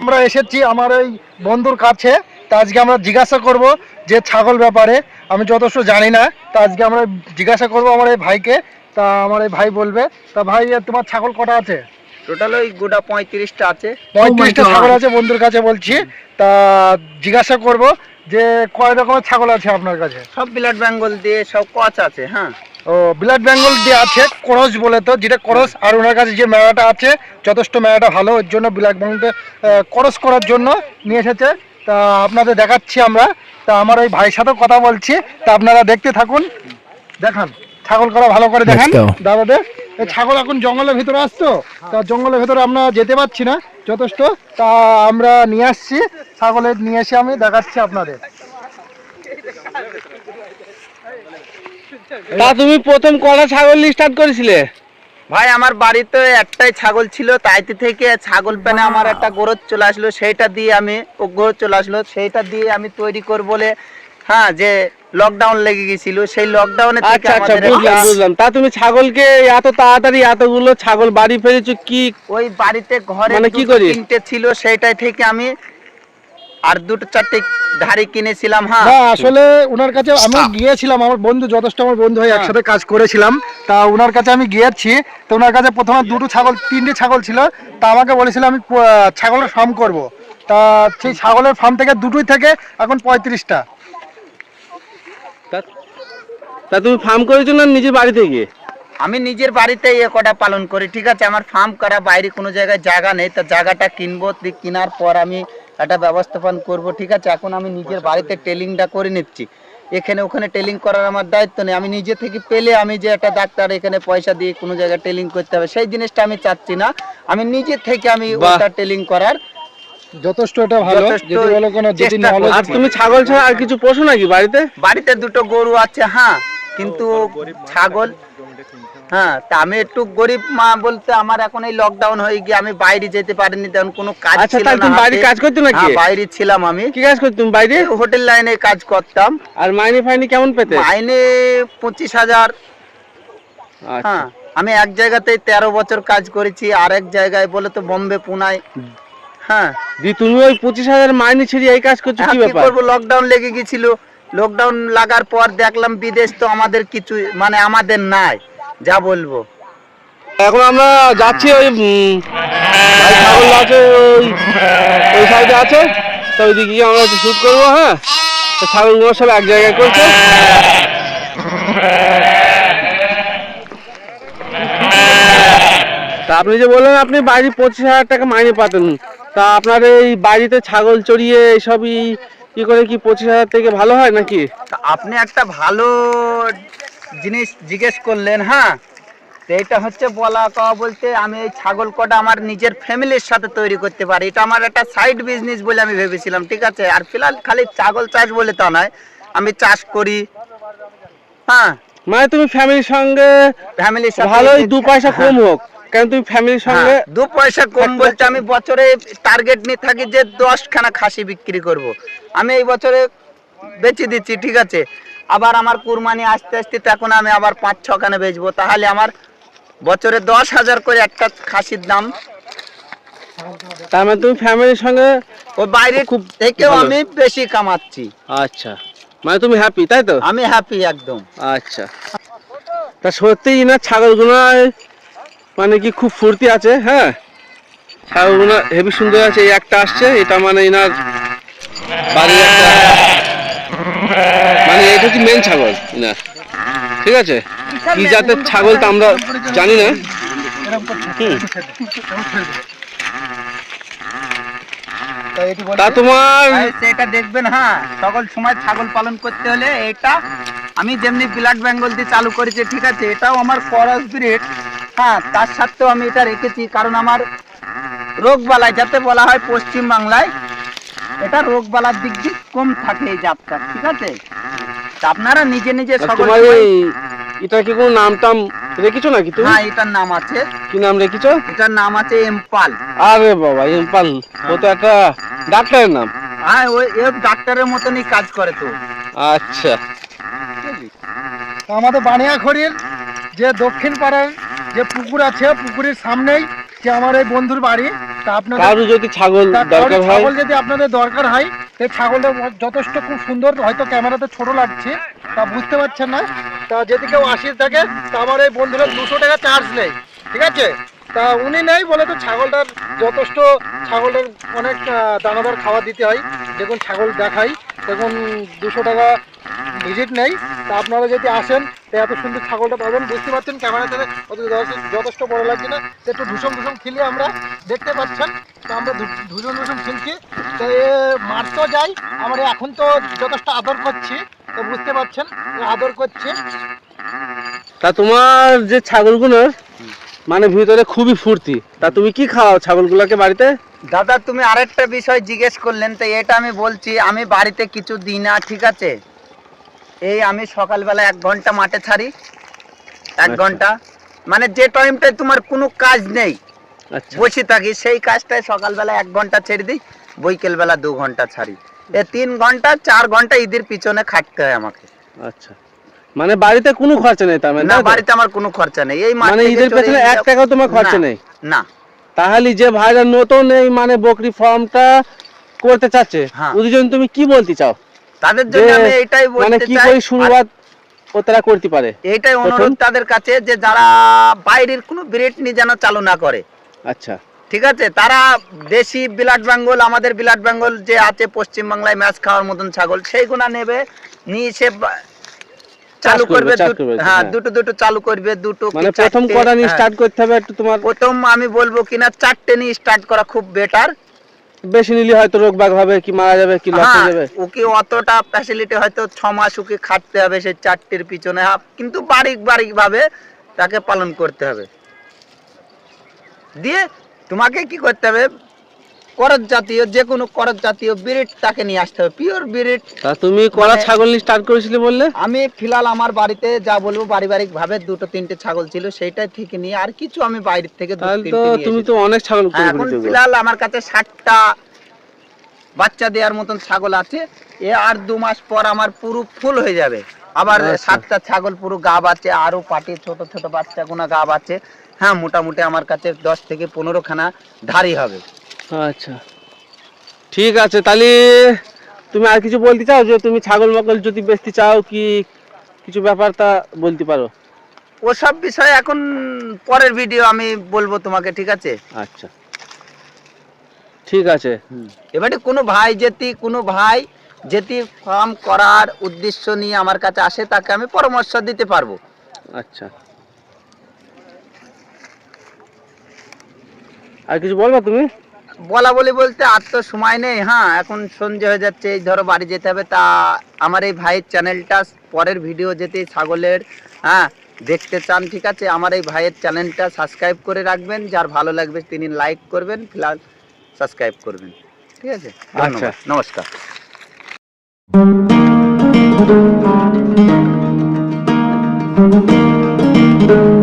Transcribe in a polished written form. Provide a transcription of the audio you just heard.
আমরা এসেছি আমার ওই বন্ধুর কাছে। তা আজকে আমরা জিজ্ঞাসা করব যে ছাগল ব্যাপারে আমি যথেষ্ট জানি না। তা আজকে আমরা জিজ্ঞাসা করব আমার এই ভাইকে। তা আমার এই ভাই বলবে। তা ভাই তোমার ছাগল কটা আছে? টোটাল ওই গোটা 35টা আছে। 35টা ছাগল আছে বন্ধুর কাছে বলছি। তা জিজ্ঞাসা করব যে কয় রকমের ছাগল আছে আপনার কাছে? সব ব্লাড বেঙ্গল দিয়ে সব কচ আছে। হ্যাঁ, ও ব্লাড বেঙ্গল দিয়ে আছে, ক্রস বলে তো যেটা ক্রস। আর ওনার কাছে যে মেলাটা আছে যথেষ্ট মেলাটা ভালো, ওর জন্য ব্লাড বেঙ্গলটা ক্রস করার জন্য নিয়ে এসেছে। তা আপনাদের দেখাচ্ছি আমরা। তা আমার ওই ভাইয়ের সাথে কথা বলছি। তা আপনারা দেখতে থাকুন, দেখান ছাগল করা ভালো করে দেখান দাদাদের। এই ছাগল এখন জঙ্গলের ভিতরে আসতো, তা জঙ্গলের ভিতরে আমরা যেতে পারছি না যথেষ্ট। তা আমরা নিয়ে আসছি ছাগলের, নিয়ে এসে আমি দেখাচ্ছি আপনাদের। তা তুমি প্রথম কটা ছাগল স্টার্ট করেছিলে? ভাই আমার বাড়িতে একটাই ছাগল ছিল, তাইতে থেকে ছাগল পেনে আমার একটা গরুর চলে আসলো, সেইটা দিয়ে আমি গরুর চলে আসলো, সেইটা দিয়ে আমি তৈরি করব বলে। হ্যাঁ, যে লকডাউন লেগে গেছিল, সেই লকডাউনে থেকে আচ্ছা আচ্ছা, আমাদের বুঝলাম বুঝলাম। তা তুমি ছাগলকে এত তাড়াতাড়ি এতগুলো ছাগল বাড়ি ফেলেছো কি? ওই বাড়িতে ঘরে মানে কি করি? তিনটে ছিল, সেইটাই থেকে আমি আর দুটো চারটে ধাড়ি কিনেছিলাম। হ্যাঁ, না আসলে ওনার কাছে আমি গিয়েছিলাম, আমার বন্ধু যথেষ্ট, আমার বন্ধু হয়ে একসাথে কাজ করেছিলাম। তা ওনার কাছে আমি গিয়েছি। তো ওনার কাছে প্রথমে তিনটে ছাগল ছিল। তা আমাকে বলেছিল আমি ছাগলের ফার্ম করব। তা সেই ছাগলের ফার্ম থেকে দুটোই থেকে এখন 35টা। তা তুমি ফার্ম করেছো না নিজের বাড়ি থেকে? আমি নিজের বাড়িতেই এ কটা পালন করি। ঠিক আছে, আমার ফার্ম করা বাইরে কোনো জায়গায় জায়গা নেই। তা জায়গাটা কিনবো, কেনার পর আমি একটা ব্যবস্থাপনা করব। ঠিক আছে, এখন আমি নিজের বাড়িতে টেলিংটা করে নিচ্ছি। এখানে ওখানে টেলিং করার আমার দায়িত্ব নেই। আমি নিজে থেকে পেলে আমি যে একটা ডাক্তার এখানে পয়সা দিয়ে কোনো জায়গায় টেলিং করতে হবে সেই জিনিসটা আমি চাচ্ছি না। আমি নিজে থেকে আমি ওটা টেলিং করার যথেষ্ট এটা ভালো। যদি বলো কোনো যদি knowledge আর তুমি ছাগল ছাড়া আর কিছু পোষো নাকি বাড়িতে? বাড়িতে দুটো গরু আছে। হ্যাঁ, কিন্তু ছাগল, হ্যাঁ, তা আমি একটু গরিব মা বলতে আমার এখন এই লকডাউন হয়ে গিয়ে আমি বাইরে যেতে পারিনি, তখন কোনো কাজ আচ্ছা, ছিল তাহলে না তুমি বাইরে হাতে। কাজ করতে নাকি? হ্যাঁ, বাইরে ছিলাম আমি। কি কাজ করতে তুমি বাইরে? হোটেল লাইনে কাজ করতাম। আর মাইনে ফাইনে কেমন পেতে? মাইনে 25,000। আচ্ছা। হ্যাঁ, আমি এক জায়গাতে 13 বছর কাজ করেছি, আর এক জায়গায় বলে তো বোম্বে পুনায়। হ্যাঁ, দি তুমি ওই 25,000 মাইনে ছেড়ে এই কাজ করছো, কি কি ব্যাপার? করবো, লকডাউন লেগে গেছিল। লকডাউন লাগার পর দেখলাম বিদেশ তো আমাদের কিছু মানে আমাদের নাই, যা বলবো। এখন আমরা যাচ্ছি ওই ভাই ছাগল আছে ওই সাইডে আছে, তো ওইদিকে গিয়ে আমরা একটু শুট করবো। হ্যাঁ, তো ছাগলগুলো সব এক জায়গায় করছে। তা আপনি যে বললেন আপনি বাইরে 25,000 টাকা মাইনে পাতেন, তা আপনার এই বাড়িতে ছাগল চড়িয়ে এইসবই কি করে কি 25,000 থেকে ভালো হয় নাকি? তা আপনি একটা ভালো জিনিস জিজ্ঞেস করলেন। হ্যাঁ, তো এটা হচ্ছে বলা কওয়া বলতে আমি এই ছাগল কটা আমার নিজের ফ্যামিলির সাথে তৈরি করতে পারি। এটা আমার একটা সাইড বিজনেস বলে আমি ভেবেছিলাম। ঠিক আছে, আর ফিলহাল খালি ছাগল চাষ বলে তা নয়, আমি চাষ করি। হ্যাঁ, মানে তুমি ফ্যামিলির সঙ্গে ফ্যামিলির সাথে ভালোই 2 পয়সা কম হোক, কারণ তুমি ফ্যামিলির সঙ্গে 2 পয়সা কম বলতে আমি বছরে টার্গেট নিয়ে থাকি যে 10খানা খাসি বিক্রি করব। আমি এই বছরে বেচে দিচ্ছি। ঠিক আছে, আবার আমার কুরবানি আসতে আসতে তখন আমি আবার 5-6খানা বেচবো, তাহলে আমার বছরে 10,000 করে একটা খাসির দাম। তার মানে তুমি ফ্যামিলির সঙ্গে ওই বাইরে খুব থেকেও ভালো। আমি বেশি কামাচ্ছি। আচ্ছা, মানে তুমি হ্যাপি তাই তো? আমি হ্যাপি একদম। আচ্ছা, তা সত্যি না ছাগলগুলো মানে কি খুব ফুর্তি আছে? হ্যাঁ, ছাগলগুলো হেভি সুন্দর আছে। এই একটা আসছে, এটা মানে এনার বাড়ির একটা, মানে এটা হচ্ছে মেন ছাগল এনার। ঠিক আছে, কি জাতের ছাগল তা আমরা জানি না। তা তোমার সেটা দেখবেন। হ্যাঁ, সকল সময় ছাগল পালন করতে হলে এটা আমি যেমনি ব্ল্যাক বেঙ্গল দিয়ে চালু করেছি। ঠিক আছে, এটাও আমার ক্রস ব্রিড। হ্যাঁ, তার সাথেও আমি এটা রেখেছি কারণ আমার রোগ বালাই, যাতে বলা হয় পশ্চিম বাংলায় এটা রোগ বালার দিক দিয়ে কম থাকে এই জাতটা। ঠিক আছে, তা আপনারা নিজে নিজে সকল তোমার এটা কি কোনো নাম টাম রেখেছো নাকি তুমি? হ্যাঁ, এটার নাম আছে। কি নাম রেখেছো? এটার নাম আছে এমপাল। আরে বাবা, এমপাল ও তো একটা ডাক্তারের নাম। হ্যাঁ, ওই ডাক্তারের মতনই কাজ করে তো। আচ্ছা, আমাদের বানিয়াখড়ির যে দক্ষিণ পাড়ার যে পুকুর আছে, পুকুরের সামনেই যে আমার এই বন্ধুর বাড়ি। তা আপনাদের কারো যদি ছাগল তা দরকার হয়, ছাগল যদি আপনাদের দরকার হয়, সেই ছাগলটা যথেষ্ট খুব সুন্দর, হয়তো ক্যামেরাতে ছোট লাগছে তা বুঝতে পারছেন না। তা যদি কেউ আসির থাকে তা আমার এই বন্ধুরা 200 টাকা চার্জ নেই, ঠিক আছে। তা উনি নেই বলে তো ছাগলটার যথেষ্ট, ছাগলটার অনেক দানাদার খাবার দিতে হয়। দেখুন ছাগল দেখাই, দেখুন 200 টাকা ভিজিট নেই। তা আপনারা যদি আসেন তো এত সুন্দর ছাগলটা পাবেন। বুঝতে পারছেন ক্যামেরাতে যথেষ্ট বড় লাগছে না, তো একটু ঢুসম ঢুসম খেলে আমরা দেখতে পাচ্ছেন। তো আমরা ঢুসম ঢুসম খেলছি, তো এ মারতেও যাই, আমরা এখন তো যথেষ্ট আদর করছি, তো বুঝতে পারছেন আদর করছে। তা তোমার যে ছাগলগুলো মানে ভিতরে খুবই ফুর্তি, তা তুমি কি খাও ছাগলগুলোকে বাড়িতে? দাদা তুমি আরেকটা বিষয় জিজ্ঞেস করলেন, তো এটা আমি বলছি, আমি বাড়িতে কিছু দিই না, ঠিক আছে। এই আমি সকালবেলা 1 ঘন্টা মাঠে ছাড়ি, 1 আচ্ছা। ঘন্টা, মানে যে টাইমটায় তোমার কোনো কাজ নেই, আচ্ছা বসে থাকি, সেই কাজটায় সকালবেলা 1 ঘন্টা ছেড়ে দিই, বৈকালবেলা 2 ঘন্টা ছাড়ি। 3 ঘন্টা 4 ঘন্টা ঈদের পিছনে খাটতে হয় আমাকে। আচ্ছা, মানে বাড়িতে কোনো খরচা নেই তার মানে? না, বাড়িতে আমার কোনো খরচা নেই। এই মাঠ মানে থেকে ঈদের চলে পেছনে যাও- 1 টাকাও তোমার খরচা না, নেই? না। তাহলে যে ভাইরা নতুন এই মানে বকরি ফার্মটা করতে চাচ্ছে, হ্যাঁ। ওদের জন্য তুমি কি বলতে চাও? তাদের জন্য যে আমি এটাই মানে বলতে কি চাই, করে শুরুয়াত ও তারা করতে পারে? এইটাই প্রথম? অনুরোধ তাদের কাছে যে যারা বাইরের কোনো ব্রিড নিয়ে যেন চালু না করে, আচ্ছা ঠিক আছে। তারা দেশি বিলাট বেঙ্গল, আমাদের বিলাট বেঙ্গল যে আছে পশ্চিমবাংলায় ম্যাচ খাওয়ার মতন ছাগল, সেইগুলা নেবে, নিয়ে সে চালু করবে। হ্যাঁ, দুটো চালু করবে, দুটো কি মানে প্রথম চারটে, কটা নিয়ে হ্যাঁ। স্টার্ট করতে হবে একটু তোমার। প্রথম আমি বলবো কিনা 4টে নিয়ে স্টার্ট করা খুব বেটার। বেশি নিলে হয়তো রোগ বাগ হবে, কি মারা যাবে, কি লস হ্যাঁ, হয়ে যাবে। ওকে অতটা ফ্যাসিলিটি হয়তো 6 মাস ওকে খাটতে হবে সেই 4টের পিছনে, কিন্তু বারিক ভাবে তাকে পালন করতে হবে। দিয়ে তোমাকে কি করতে হবে, করজ জাতীয়, যে কোনো করজ জাতীয় ব্রিড তাকে নিয়ে আসতে হবে, পিওর ব্রিড। তা তুমি কলা মানে- ছাগল নিয়ে স্টার্ট করেছিলে বললে? আমি ফিলহাল আমার বাড়িতে যা বলবো পারিবারিক ভাবে 2-3টে ছাগল ছিল, সেইটাই থেকে নিয়ে, আর কিছু আমি বাইরে থেকে তাহলে 2-3টে তো নিয়ে তুমি এসেছি। তো অনেক ছাগল করে এখন ফেলেছো গো। ফিলহাল আমার কাছে 60টা বাচ্চা দেওয়ার মতন ছাগল আছে। আর 2 মাস পর আমার পুরো ফুল হয়ে যাবে। আবার আচ্ছা। 7টা ছাগল পুরো গাব আছে, আরো পাটি ছোট ছোট বাচ্চা গোনা গাব আছে। হ্যাঁ, মোটামুটি আমার কাছে 10 থেকে 15 খানা ধাড়ি হবে। আচ্ছা ঠিক আছে, তাহলে তুমি আর কিছু বলতে চাও, যে তুমি ছাগল মাগল যদি বেচতে চাও, কি কিছু ব্যাপার তা বলতে পারো? ওসব বিষয়ে এখন পরের ভিডিও আমি বলবো তোমাকে, ঠিক আছে। আচ্ছা ঠিক আছে। এবারে কোনো ভাই যেটি ফার্ম করার উদ্দেশ্য নিয়ে আমার কাছে আসে, তাকে আমি পরামর্শ দিতে পারবো। আচ্ছা, আর কিছু বলবা তুমি? বলা বলি বলতে আর তো সময় নেই। হ্যাঁ, এখন সন্ধ্যে হয়ে যাচ্ছে, এই ধরো বাড়ি যেতে হবে। তা আমার এই ভাইয়ের চ্যানেলটা পরের ভিডিও যেতে ছাগলের, হ্যাঁ, দেখতে চান, ঠিক আছে, আমার এই ভাইয়ের চ্যানেলটা সাবস্ক্রাইব করে রাখবেন। যার ভালো লাগবে তিনি লাইক করবেন, ফিলহাল সাবস্ক্রাইব করবেন, ঠিক আছে। আচ্ছা। ধন্যবাদ, নমস্কার। Thank you.